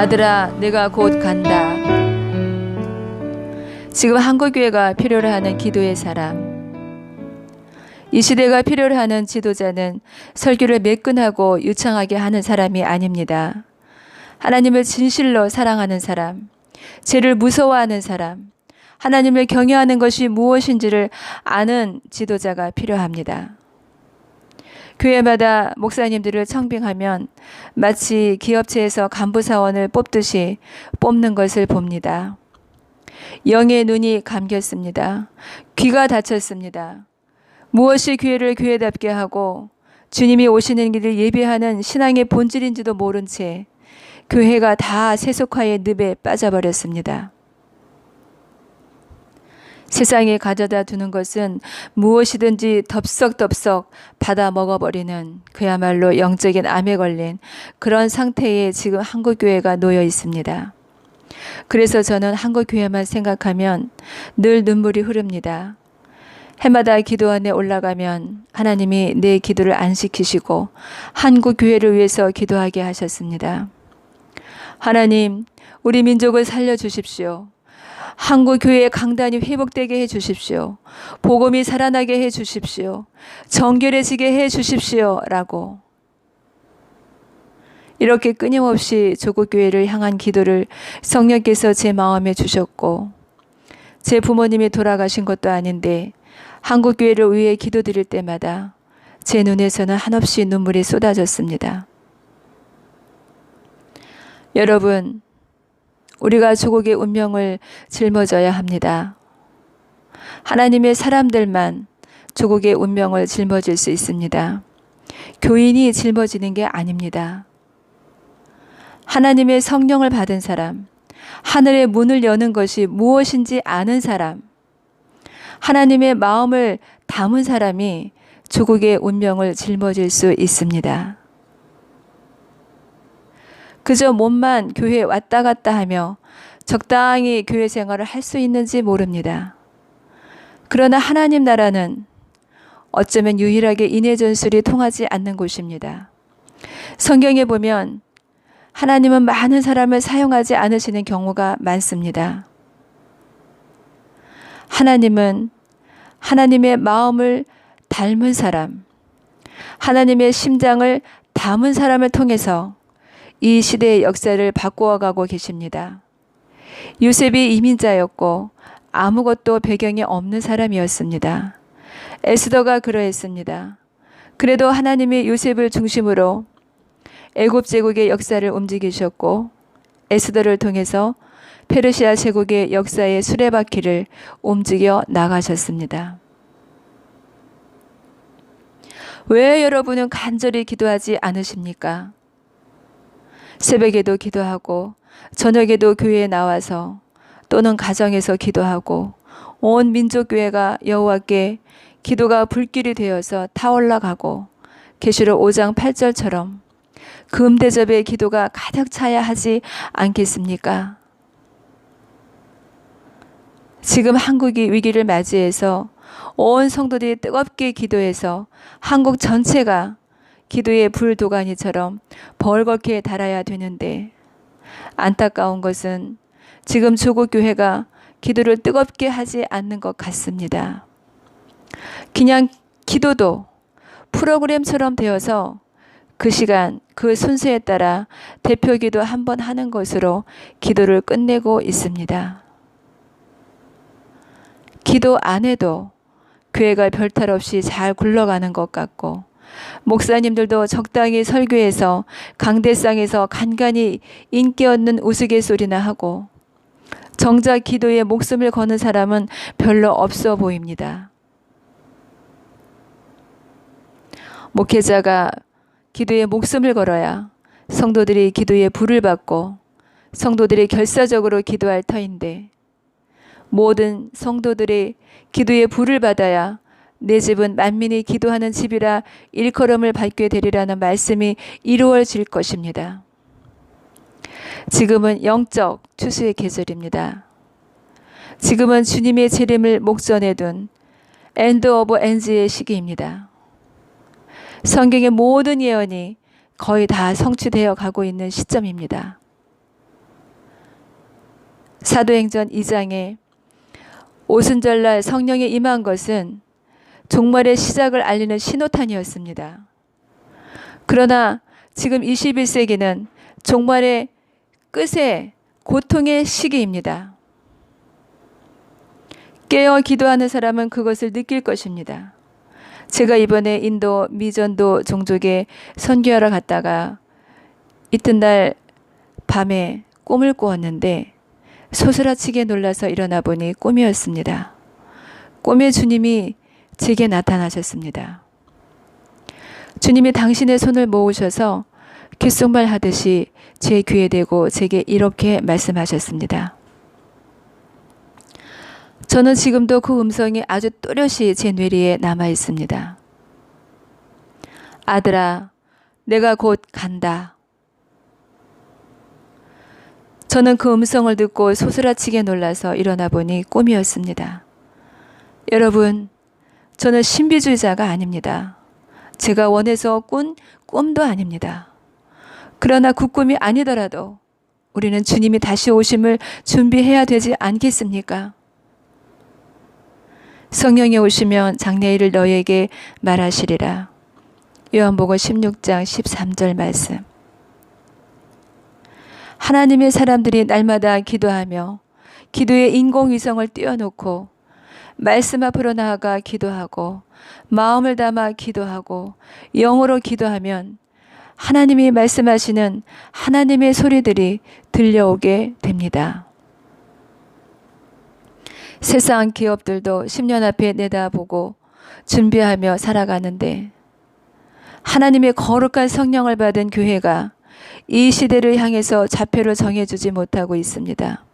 아들아, 내가 곧 간다. 지금 한국교회가 필요로 하는 기도의 사람, 이 시대가 필요로 하는 지도자는 설교를 매끈하고 유창하게 하는 사람이 아닙니다. 하나님을 진실로 사랑하는 사람, 죄를 무서워하는 사람, 하나님을 경외하는 것이 무엇인지를 아는 지도자가 필요합니다. 교회마다 목사님들을 청빙하면 마치 기업체에서 간부사원을 뽑듯이 뽑는 것을 봅니다. 영의 눈이 감겼습니다. 귀가 닫혔습니다. 무엇이 교회를 교회답게 하고 주님이 오시는 길을 예배하는 신앙의 본질인지도 모른 채 교회가 다 세속화의 늪에 빠져버렸습니다. 세상에 가져다 두는 것은 무엇이든지 덥석덥석 받아 먹어버리는 그야말로 영적인 암에 걸린 그런 상태에 지금 한국교회가 놓여 있습니다. 그래서 저는 한국교회만 생각하면 늘 눈물이 흐릅니다. 해마다 기도원에 올라가면 하나님이 내 기도를 안시키시고 한국교회를 위해서 기도하게 하셨습니다. 하나님, 우리 민족을 살려주십시오. 한국교회의 강단이 회복되게 해주십시오. 복음이 살아나게 해주십시오. 정결해지게 해주십시오. 라고 이렇게 끊임없이 조국교회를 향한 기도를 성령께서 제 마음에 주셨고, 제 부모님이 돌아가신 것도 아닌데 한국교회를 위해 기도드릴 때마다 제 눈에서는 한없이 눈물이 쏟아졌습니다. 여러분, 우리가 조국의 운명을 짊어져야 합니다. 하나님의 사람들만 조국의 운명을 짊어질 수 있습니다. 교인이 짊어지는 게 아닙니다. 하나님의 성령을 받은 사람, 하늘의 문을 여는 것이 무엇인지 아는 사람, 하나님의 마음을 담은 사람이 조국의 운명을 짊어질 수 있습니다. 그저 몸만 교회에 왔다 갔다 하며 적당히 교회 생활을 할 수 있는지 모릅니다. 그러나 하나님 나라는 어쩌면 유일하게 인해 전술이 통하지 않는 곳입니다. 성경에 보면 하나님은 많은 사람을 사용하지 않으시는 경우가 많습니다. 하나님은 하나님의 마음을 닮은 사람, 하나님의 심장을 담은 사람을 통해서 이 시대의 역사를 바꾸어가고 계십니다. 요셉이 이민자였고 아무것도 배경이 없는 사람이었습니다. 에스더가 그러했습니다. 그래도 하나님이 요셉을 중심으로 애굽 제국의 역사를 움직이셨고 에스더를 통해서 페르시아 제국의 역사의 수레바퀴를 움직여 나가셨습니다. 왜 여러분은 간절히 기도하지 않으십니까? 새벽에도 기도하고 저녁에도 교회에 나와서 또는 가정에서 기도하고 온 민족교회가 여호와께 기도가 불길이 되어서 타올라가고 계시록 5장 8절처럼 금대접의 기도가 가득 차야 하지 않겠습니까? 지금 한국이 위기를 맞이해서 온 성도들이 뜨겁게 기도해서 한국 전체가 기도의 불도가니처럼 벌겋게 달아야 되는데, 안타까운 것은 지금 조국교회가 기도를 뜨겁게 하지 않는 것 같습니다. 그냥 기도도 프로그램처럼 되어서 그 시간, 그 순서에 따라 대표기도 한번 하는 것으로 기도를 끝내고 있습니다. 기도 안 해도 교회가 별탈 없이 잘 굴러가는 것 같고, 목사님들도 적당히 설교해서 강대상에서 간간히 인기 얻는 우스갯소리나 하고, 정작 기도에 목숨을 거는 사람은 별로 없어 보입니다. 목회자가 기도에 목숨을 걸어야 성도들이 기도에 불을 받고 성도들이 결사적으로 기도할 터인데, 모든 성도들이 기도에 불을 받아야 내 집은 만민이 기도하는 집이라 일컬음을 받게 되리라는 말씀이 이루어질 것입니다. 지금은 영적 추수의 계절입니다. 지금은 주님의 재림을 목전에 둔 엔드 오브 엔즈의 시기입니다. 성경의 모든 예언이 거의 다 성취되어 가고 있는 시점입니다. 사도행전 2장에 오순절날 성령이 임한 것은 종말의 시작을 알리는 신호탄이었습니다. 그러나 지금 21세기는 종말의 끝의 고통의 시기입니다. 깨어 기도하는 사람은 그것을 느낄 것입니다. 제가 이번에 인도 미전도 종족에 선교하러 갔다가 이튿날 밤에 꿈을 꾸었는데 소스라치게 놀라서 일어나 보니 꿈이었습니다. 꿈에 주님이 제게 나타나셨습니다. 주님이 당신의 손을 모으셔서 귓속말 하듯이 제 귀에 대고 제게 이렇게 말씀하셨습니다. 저는 지금도 그 음성이 아주 또렷이 제 뇌리에 남아 있습니다. 아들아, 내가 곧 간다. 저는 그 음성을 듣고 소스라치게 놀라서 일어나 보니 꿈이었습니다. 여러분, 저는 신비주의자가 아닙니다. 제가 원해서 꾼 꿈도 아닙니다. 그러나 그 꿈이 아니더라도 우리는 주님이 다시 오심을 준비해야 되지 않겠습니까? 성령이 오시면 장래일을 너희에게 말하시리라. 요한복음 16장 13절 말씀. 하나님의 사람들이 날마다 기도하며 기도의 인공위성을 띄워놓고 말씀 앞으로 나아가 기도하고 마음을 담아 기도하고 영으로 기도하면 하나님이 말씀하시는 하나님의 소리들이 들려오게 됩니다. 세상 기업들도 10년 앞에 내다보고 준비하며 살아가는데 하나님의 거룩한 성령을 받은 교회가 이 시대를 향해서 좌표를 정해주지 못하고 있습니다.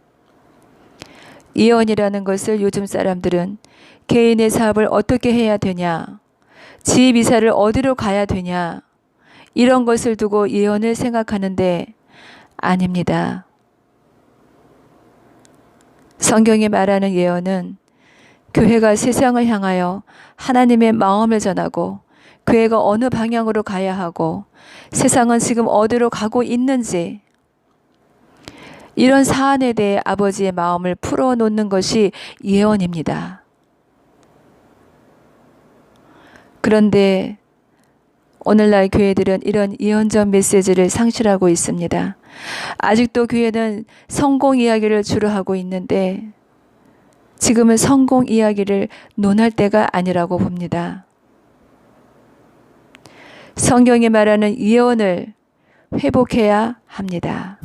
예언이라는 것을 요즘 사람들은 개인의 사업을 어떻게 해야 되냐, 집 이사를 어디로 가야 되냐, 이런 것을 두고 예언을 생각하는데 아닙니다. 성경이 말하는 예언은 교회가 세상을 향하여 하나님의 마음을 전하고 교회가 어느 방향으로 가야 하고 세상은 지금 어디로 가고 있는지 이런 사안에 대해 아버지의 마음을 풀어놓는 것이 예언입니다. 그런데 오늘날 교회들은 이런 예언적 메시지를 상실하고 있습니다. 아직도 교회는 성공 이야기를 주로 하고 있는데 지금은 성공 이야기를 논할 때가 아니라고 봅니다. 성경이 말하는 예언을 회복해야 합니다.